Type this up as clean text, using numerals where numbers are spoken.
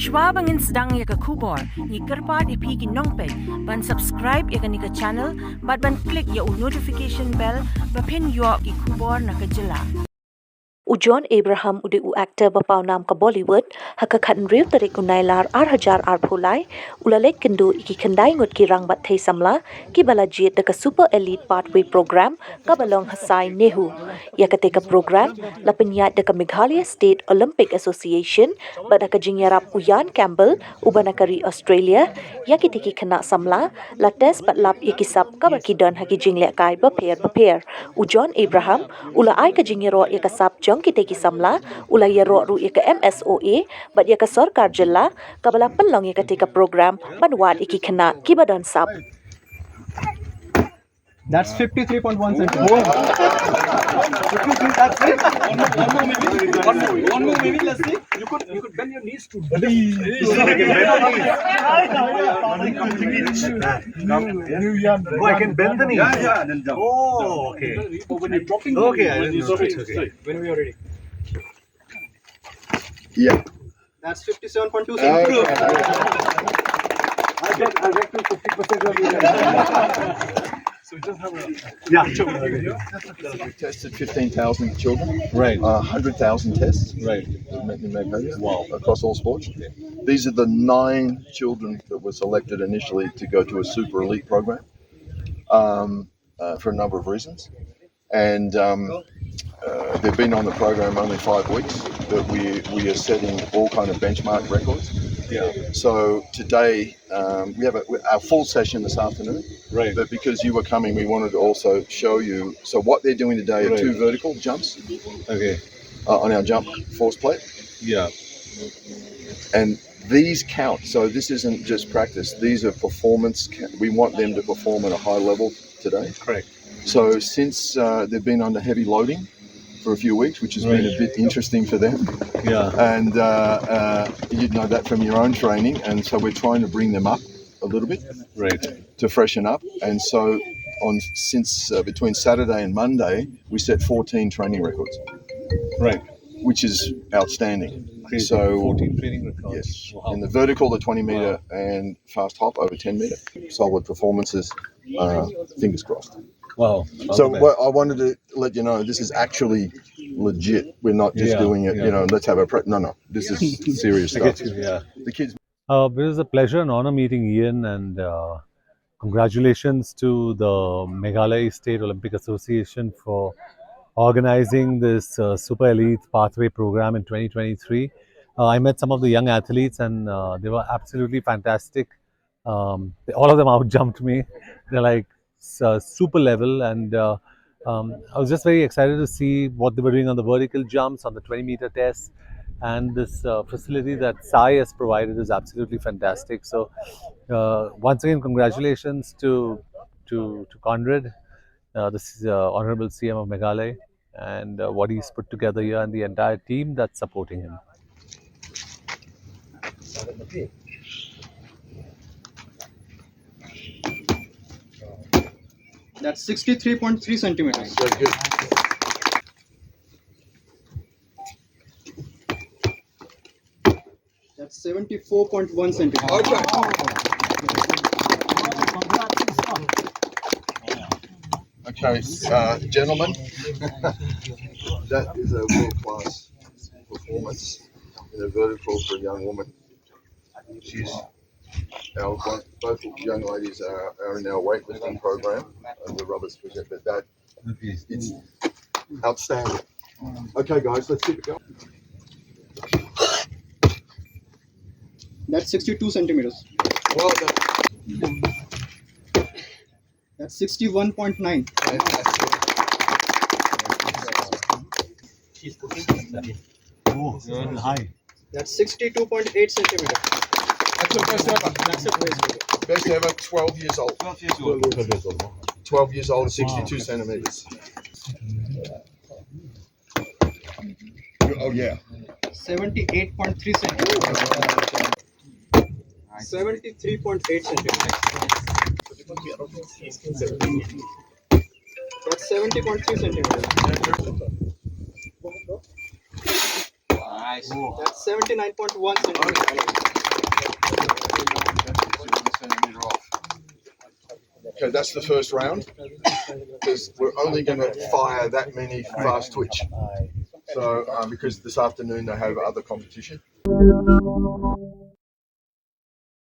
Schwabangin sedang ya ke kubor, ni kerpat ipi ki nongpek, ban subscribe ya ke ni ke channel, ban klik ya notification bell, ban yo ki kubor na ke jela. Ujon Abraham ude actor bapau nam ka Bollywood haka khan riu tarik unailar 8,000 phulai ula Leit Kynduh iki khandai ngut ki rang bat Thei Samla ki balajit ka super elite pathway program ka balong Sai Nehu ya ka program la penyat ka Meghalaya State Olympic Association bada ka jingyarap Uyan Campbell ubanakari Australia ya ki tiki khana Samla la test bat lap ikisap ka bakidon haki jingle kai ba pair Ujon Abraham ula ai ka jingyaro ya kasap kita ki Samla ula ya ro ru ka MSOA bat ya ka sarkar jilla ka bala penlong ya ka program banwat iki khana ki badon sap. That's 53.1 centimeters. That's it. One more maybe. Let's see. You could bend your knees to. Oh, I can bend the knees. Yeah, then jump. Oh, okay. When you're dropping. Okay, Sorry. When we are ready. Yeah. That's 57.2 centimeters. I get to 50% of you. So just have a... Yeah. We've tested 15,000 children. Right. 100,000 tests. Right. In Meghalaya. Wow. Across all sports. These are the 9 children that were selected initially to go to a super elite program for a number of reasons. And they've been on the program only 5 weeks, but we are setting all kind of benchmark records. Yeah. So today we have our full session this afternoon. Right. But because you were coming, we wanted to also show you. So what they're doing today are 2 vertical jumps. Okay. On our jump force plate. Yeah. And these count. So this isn't just practice. These are performance. We want them to perform at a high level today. Correct. So since they've been under heavy loading for a few weeks, which has been a bit interesting for them. Yeah. And you'd know that from your own training. And so we're trying to bring them up a little bit. Right. To freshen up. And so since between Saturday and Monday, we set 14 training records. Right. Which is outstanding. Crazy. So 14 training records. Yes. Wow. In the vertical, the 20 meter and fast hop over 10 meter. Solid performances. Fingers crossed. Wow. So what I wanted to let you know, this is actually legit. We're not just doing it, let's have a no. This is serious stuff. The kids. It was a pleasure and honor meeting Ian, and congratulations to the Meghalaya State Olympic Association for organizing this Super Elite Pathway program in 2023. I met some of the young athletes, and they were absolutely fantastic. All of them out-jumped me. They're like super level, and I was just very excited to see what they were doing on the vertical jumps, on the 20-meter test. And this facility that Sai has provided is absolutely fantastic. So once again, congratulations to Conrad, this is Honorable CM of Meghalaya, and what he's put together here, and the entire team that's supporting him. That's 63.3 centimeters. Very good. That's 74.1 centimeters. Okay. Okay, gentlemen, that is a world-class performance in a vertical for a young woman. Both young ladies are in our weightlifting program, and we're rubber split, but it's outstanding. Okay, guys, let's keep it going. That's 62 centimeters. Well done. That's 61.9. Oh, high. That's 62.8 centimeters. That's the best ever. That's a best. Best ever, 12 years old. 12 years old, 62 centimeters. Oh, yeah. 78.3 centimeters. 73.8 centimeters. That's 70.3 centimeters. That's 79.1 centimeters. Okay, that's the first round. Because we're only going to fire that many fast twitch. So because this afternoon they have other competition.